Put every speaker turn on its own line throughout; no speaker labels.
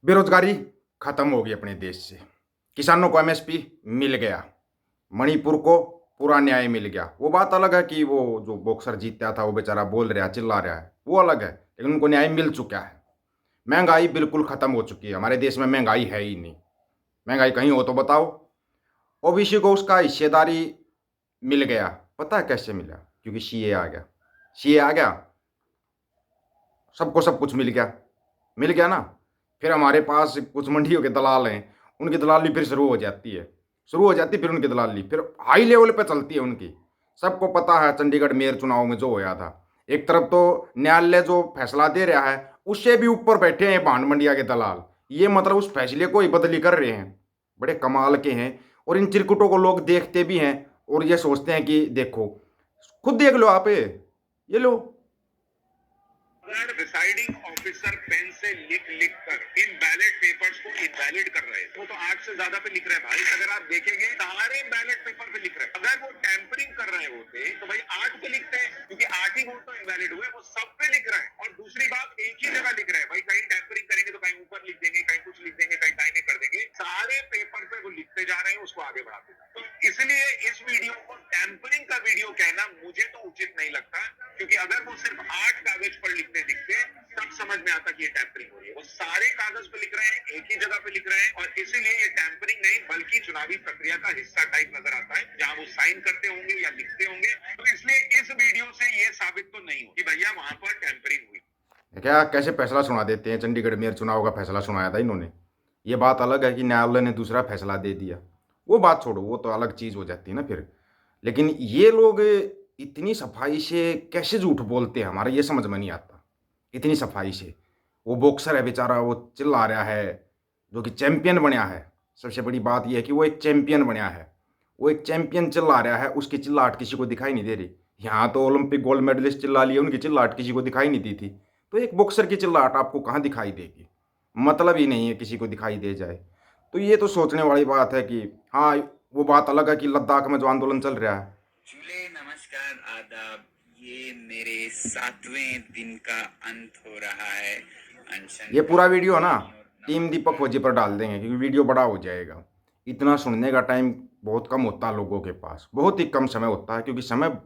बेरोजगारी खत्म होगी अपने देश से। किसानों को एमएसपी मिल गया। मणिपुर को पूरा न्याय मिल गया। वो बात अलग है कि वो जो बॉक्सर जीता था वो बेचारा बोल रहा चिल्ला रहा है, वो अलग है, लेकिन उनको न्याय मिल चुका है। महंगाई बिल्कुल खत्म हो चुकी है। हमारे देश में महंगाई है ही नहीं। महंगाई कहीं हो तो बताओ। ओबीसी को उसका हिस्सेदारी मिल गया। पता है कैसे मिला? क्योंकि सीए आ गया। सीए आ गया, सबको सब कुछ मिल गया। मिल गया ना। फिर हमारे पास कुछ मंडियों के दलाल हैं, उनकी दलाली फिर शुरू हो जाती है। शुरू हो जाती है फिर उनकी दलाली फिर हाई लेवल पे चलती है उनकी। सबको पता है चंडीगढ़ मेयर चुनाव में जो होया था। एक तरफ तो न्यायालय जो फैसला दे रहा है उससे भी ऊपर बैठे हैं भांड मंडिया के दलाल। ये मतलब उस फैसले को ही बदली कर रहे हैं। बड़े कमाल के हैं। और इन चिरकुटों को लोग देखते भी हैं और ये सोचते हैं कि देखो, खुद देख लो आप, ये लो।
डिसाइडिंग ऑफिसर पेन से लिख लिख कर इन बैलेट पेपर्स को इनवैलिड कर रहे थे। वो तो 8 से ज्यादा पे लिख रहे हैं भाई। अगर आप देखेंगे सारे बैलेट पेपर पे लिख रहे हैं। अगर वो टैंपरिंग कर रहे होते तो भाई 8 पे लिखते हैं, क्योंकि 8 ही वोट तो इनवैलिड हुए। वो सब पे लिख रहे हैं। और दूसरी बात, एक ही जगह लिख रहे हैं भाई। कहीं टैंपरिंग करेंगे तो कहीं ऊपर लिख देंगे, कहीं कुछ लिख देंगे, कहीं दाहिने कर देंगे। सारे पेपर पे वो लिखते जा रहे हैं, उसको आगे बढ़ाते हैं। तो इसलिए इस वीडियो को टैंपरिंग का वीडियो कहना मुझे तो उचित नहीं लगता, क्योंकि अगर वो सिर्फ 8 कागज पर लिखते दिखते तब समझ में आता कि ये टैंपरिंग हो रही है। वो सारे कागज पे लिख रहे हैं, एक ही जगह पे लिख रहे हैं, और इसीलिए ये टैंपरिंग नहीं बल्कि चुनावी प्रक्रिया का हिस्सा टाइप नजर आता है, जहां वो साइन करते होंगे या लिखते होंगे। तो इसलिए इस वीडियो से ये साबित तो नहीं हो कि भैया वहां पर टैंपरिंग हुई।
क्या कैसे फैसला सुना देते हैं? चंडीगढ़ मेयर चुनाव का फैसला सुनाया था इन्होंने। ये बात अलग है कि न्यायालय ने दूसरा फैसला दे दिया। वो बात छोड़ो, वो तो अलग चीज़ हो जाती है ना फिर। लेकिन ये लोग इतनी सफाई से कैसे झूठ बोलते हैं, हमारा ये समझ में नहीं आता। इतनी सफाई से वो बॉक्सर है बेचारा, वो चिल्ला रहा है, जो कि चैंपियन बनया है। सबसे बड़ी बात यह है कि वो एक चैंपियन बनया है। वो एक चैंपियन चिल्ला रहा है, उसकी चिल्लाहट किसी को दिखाई नहीं दे रही। यहाँ तो ओलंपिक गोल्ड मेडलिस्ट चिल्ला लिए, उनकी चिल्लाहट किसी को दिखाई नहीं दी थी। तो एक बॉक्सर की चिल्लाहट आपको कहाँ दिखाई देगी? मतलब ही नहीं है किसी को दिखाई दे जाए। तो ये तो सोचने वाली बात है कि हाँ, वो बात अलग है कि लद्दाख में जो आंदोलन चल रहा है।
चूल्हे नमस्कार आदाब। ये मेरे 7वें दिन का अंत हो रहा है अनशन
ये
का।
पूरा वीडियो ना टीम दीपक फौजी पर डाल देंगे, क्योंकि वीडियो बड़ा हो जाएगा। इतना सुनने का टाइम बहुत कम होता है लोगों के पास, बहुत ही कम समय होता है, क्योंकि समय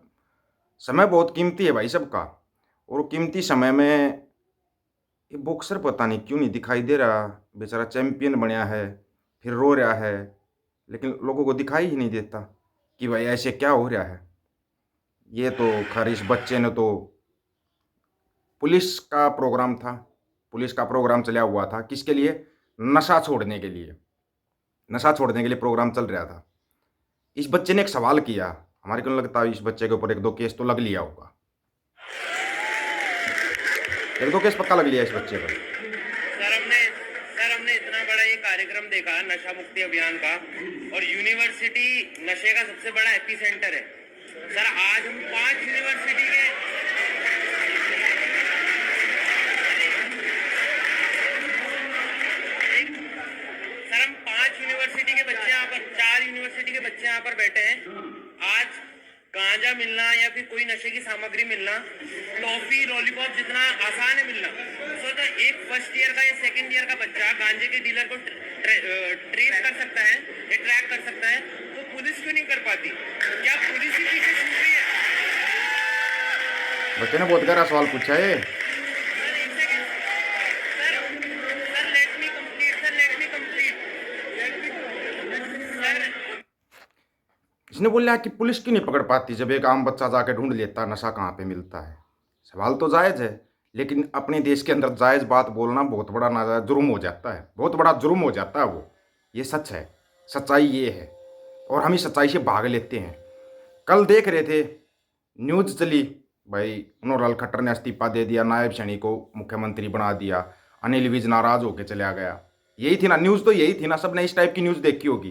समय बहुत कीमती है भाई सबका। और कीमती समय में ये बॉक्सर पता नहीं क्यों नहीं दिखाई दे रहा। बेचारा चैंपियन बनया है, फिर रो रहा है, लेकिन लोगों को दिखाई ही नहीं देता कि भाई ऐसे क्या हो रहा है। ये तो खैर इस बच्चे ने तो, पुलिस का प्रोग्राम था, पुलिस का प्रोग्राम चला हुआ था किसके लिए? नशा छोड़ने के लिए। नशा छोड़ने के लिए प्रोग्राम चल रहा था। इस बच्चे ने एक सवाल किया। हमारे को नहीं लगता इस बच्चे के ऊपर एक दो केस तो लग लिया होगा। एक दो केस पक्का लग लिया इस बच्चे पर।
सर हमने इतना बड़ा ये कार्यक्रम देखा नशा मुक्ति अभियान का, और यूनिवर्सिटी नशे का सबसे बड़ा एपिसेंटर है। सर आज हम 5 यूनिवर्सिटी के सर हम 5 यूनिवर्सिटी के बच्चे यहाँ पर 4 यूनिवर्सिटी के बच्चे यहाँ पर बैठे हैं। आज गांजा मिलना या फिर कोई नशे की सामग्री मिलना, टॉफी लॉलीपॉप जितना आसान है मिलना, तो एक फर्स्ट ईयर का या सेकंड ईयर का बच्चा गांजे के डीलर को ट्रेस कर सकता है या ट्रैक कर सकता है, तो पुलिस क्यों नहीं कर पाती? क्या पुलिस ही पीछे छूट रही है?
बच्चे ने बहुत गहरा सवाल पूछा है।
सर एक second sir let me complete sir.
इसने बोला कि पुलिस क्यों नहीं पकड़ पाती जब एक आम बच्चा जाके ढूंढ लेता नशा कहाँ पे मिलता है। सवाल तो जायज़ है, लेकिन अपने देश के अंदर जायज़ बात बोलना बहुत बड़ा नाजायज जुर्म हो जाता है, बहुत बड़ा जुर्म हो जाता है वो। ये सच है, सच्चाई ये है, और हम इस सच्चाई से भाग लेते हैं। कल देख रहे थे, न्यूज़ चली भाई, मनोहर खट्टर ने इस्तीफा दे दिया, नायब सैनी को मुख्यमंत्री बना दिया, अनिल विज नाराज होकर चला गया। यही थी ना न्यूज़, तो यही थी ना। सबने इस टाइप की न्यूज़ देखी होगी,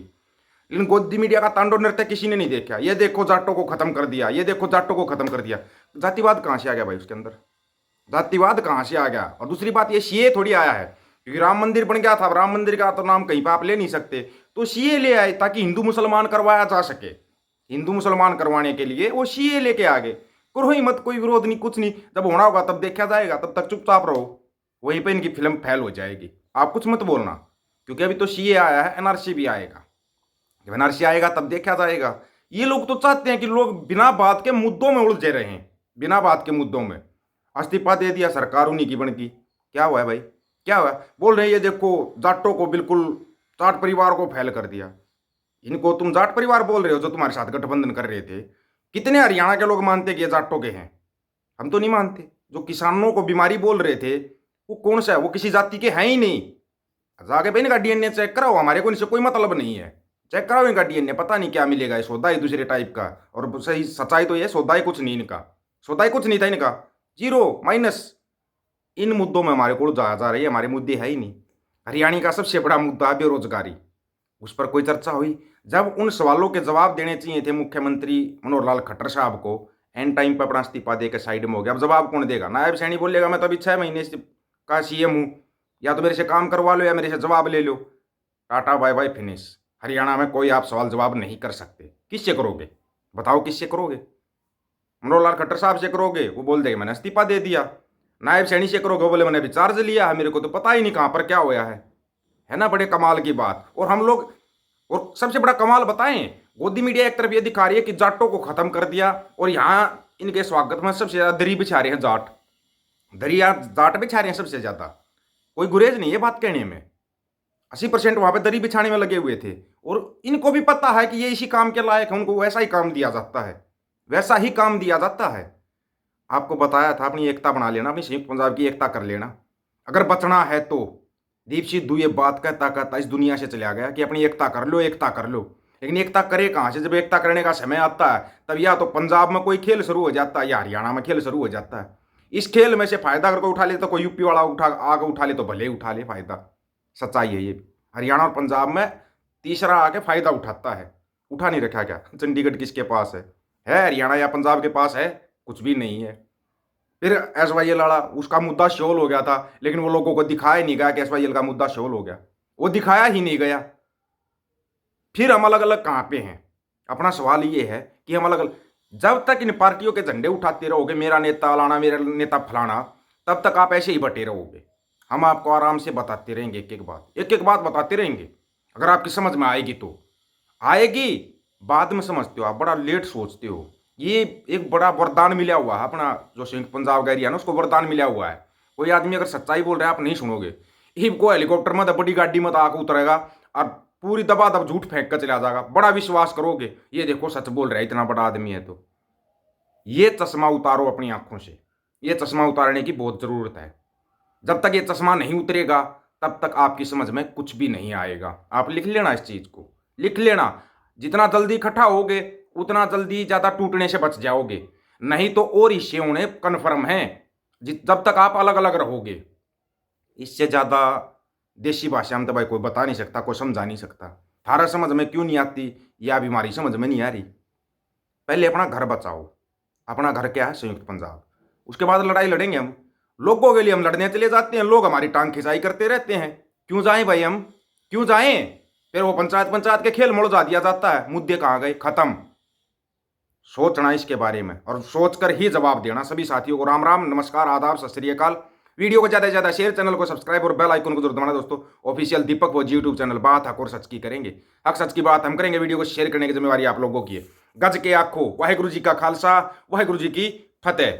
लेकिन गोदी मीडिया का तांडव नृत्य किसी ने नहीं देखा। ये देखो जाटों को खत्म कर दिया, ये देखो जाटों को खत्म कर दिया। जातिवाद कहाँ से आ गया भाई उसके अंदर? जातिवाद कहाँ से आ गया? और दूसरी बात, ये सीए थोड़ी आया है क्योंकि राम मंदिर बन गया था। राम मंदिर का तो नाम कहीं पर आप ले नहीं सकते, तो सीए ले आए ताकि हिंदू मुसलमान करवाया जा सके। हिंदू मुसलमान करवाने के लिए वो सीए लेके आ गए। करो ही मत, कोई विरोध नहीं, कुछ नहीं। जब होना होगा तब देखा जाएगा, तब तक चुपचाप रहो। वहीं पे इनकी फिल्म फेल हो जाएगी। आप कुछ मत बोलना, क्योंकि अभी तो सीए आया है, एनआरसी भी आएगा। जब एनआरसी आएगा तब देखा जाएगा। ये लोग तो चाहते हैं कि लोग बिना बात के मुद्दों में उलझे रहें, बिना बात के मुद्दों में। इस्तीफा दे दिया, सरकार उन्हीं की बन गई। क्या हुआ है भाई, क्या हुआ? बोल रहे हैं ये देखो जाटों को, बिल्कुल जाट परिवार को फेल कर दिया। इनको तुम जाट परिवार बोल रहे हो जो तुम्हारे साथ गठबंधन कर रहे थे? कितने हरियाणा के लोग मानते कि ये जाटों के हैं? हम तो नहीं मानते। जो किसानों को बीमारी बोल रहे थे वो कौन सा है? वो किसी जाति के हैं ही नहीं। जाके भाई इनका डीएनए चेक कराओ, हमारे को इनसे कोई मतलब नहीं है। चेक कराओ इनका डीएनए, पता नहीं क्या मिलेगा। ये सौदा ही दूसरे टाइप का। और सही सच्चाई तो ये सौदा ही कुछ नहीं इनका, सौदा ही कुछ नहीं था इनका, जीरो माइनस। इन मुद्दों में हमारे को उलझाया जा रही है, हमारे मुद्दे है ही नहीं। हरियाणा का सबसे बड़ा मुद्दा है बेरोजगारी, उस पर कोई चर्चा हुई? जब उन सवालों के जवाब देने चाहिए थे मुख्यमंत्री मनोहर लाल खट्टर साहब को, एंड टाइम पर अपना इस्तीफा दे के साइड में हो गया। अब जवाब कौन देगा? नायब सैनी बोलेगा मैं तो अभी 6 महीने का सीएम हूँ, या तो मेरे से काम करवा लो या मेरे से जवाब ले लो। Tata bye bye finish. Haryana में कोई आप सवाल जवाब नहीं कर सकते। किससे करोगे? बताओ किससे करोगे? मनोहर लाल खट्टर साहब से करोगे, वो बोल देगा मैंने इस्तीफा दे दिया। नायब सैनी से करोगे, वो बोले मैंने अभी चार्ज लिया है, मेरे को तो पता ही नहीं कहाँ पर क्या होया है ना? बड़े कमाल की बात। और हम लोग, और सबसे बड़ा कमाल बताएं, गोदी मीडिया एक तरफ ये दिखा रही है कि जाटों को खत्म कर दिया, और यहाँ इनके स्वागत में सबसे ज्यादा दरी बिछा रहे हैं जाट। दरिया जाट बिछा रहे हैं सबसे ज्यादा। कोई गुरेज नहीं है बात कहने में। 80% वहां पे दरी बिछाने में लगे हुए थे, और इनको भी पता है कि ये इसी काम के लायक है, उनको वैसा ही काम दिया जाता है, वैसा ही काम दिया जाता है। आपको बताया था अपनी एकता बना लेना, अपनी संयुक्त पंजाब की एकता कर लेना अगर बचना है तो। दीप सिद्धू ये बात कहता कहता इस दुनिया से चला गया कि अपनी एकता कर लो, एकता कर लो। लेकिन एकता करे कहाँ से? जब एकता करने का समय आता है तब या तो पंजाब में कोई खेल शुरू हो जाता है या हरियाणा में खेल शुरू हो जाता है। इस खेल में से फायदा अगर कोई उठा ले तो कोई यूपी वाला आगे उठा ले तो भले ही उठा ले फायदा। सच्चाई है ये। हरियाणा और पंजाब में तीसरा आके फायदा उठाता है। उठा नहीं रखा क्या? चंडीगढ़ किसके पास है? हरियाणा या पंजाब के पास है? कुछ भी नहीं है। फिर एसवाईएल वाला, उसका मुद्दा शोल हो गया था, लेकिन वो लोगों को दिखाया नहीं गया कि एसवाईएल का मुद्दा शोल हो गया, वो दिखाया ही नहीं गया। फिर हम अलग अलग कहाँ पे हैं? अपना सवाल ये है कि हम अलग अलग, जब तक इन पार्टियों के झंडे उठाते रहोगे, मेरा नेता लाना, मेरा नेता फलाना, तब तक आप ऐसे ही बटे रहोगे। हम आपको आराम से बताते रहेंगे, एक एक बात बताते रहेंगे। अगर आपकी समझ में आएगी तो आएगी, बाद में समझते हो आप, बड़ा लेट सोचते हो। ये एक बड़ा वरदान मिला हुआ है अपना, जो संयुक्त पंजाब का एरिया ना, उसको वरदान मिला हुआ है। कोई आदमी अगर सच्चाई बोल रहा है आप नहीं सुनोगे, को हेलीकॉप्टर में बड़ी गाड़ी में आकर उतरेगा और पूरी दबादब झूठ फेंक कर चला जाएगा, बड़ा विश्वास करोगे ये देखो सच बोल रहा है, इतना बड़ा आदमी है। तो ये चश्मा उतारो अपनी आंखों से, ये चश्मा उतारने की बहुत जरूरत है। जब तक ये चश्मा नहीं उतरेगा तब तक आपकी समझ में कुछ भी नहीं आएगा। आप लिख लेना, इस चीज को लिख लेना। जितना जल्दी इकट्ठा होगे उतना जल्दी ज्यादा टूटने से बच जाओगे, नहीं तो और हिस्से होने कन्फर्म है जब तक आप अलग अलग रहोगे। इससे ज्यादा देसी भाषा में तो भाई कोई बता नहीं सकता, कोई समझा नहीं सकता। थारा समझ में क्यों नहीं आती या बीमारी समझ में नहीं आ रही? पहले अपना घर बचाओ। अपना घर क्या है? संयुक्त पंजाब। उसके बाद लड़ाई लड़ेंगे हम। लोगों के लिए हम लड़ने चले जाते हैं, लोग हमारी टांग खिंचाई करते रहते हैं। क्यों जाएं भाई हम, क्यों जाएं? फिर वो पंचायत के खेल मुड़वा दिया जाता है, मुद्दे कहाँ गए? खत्म। सोचना इसके बारे में और सोचकर ही जवाब देना। सभी साथियों को राम राम, नमस्कार, आदाब, सत श्री अकाल। वीडियो को ज्यादा से ज्यादा शेयर, चैनल को सब्सक्राइब और बेल आइकन को जरूर दबाना दोस्तों। ऑफिशियल दीपक वो यूट्यूब चैनल, बात हक और सच की करेंगे, हक सच की बात हम करेंगे। वीडियो को शेयर करने की जिम्मेवारी आप लोगों की है। गज के आखो, वाहेगुरु जी का खालसा, वाहेगुरु जी की फतेह।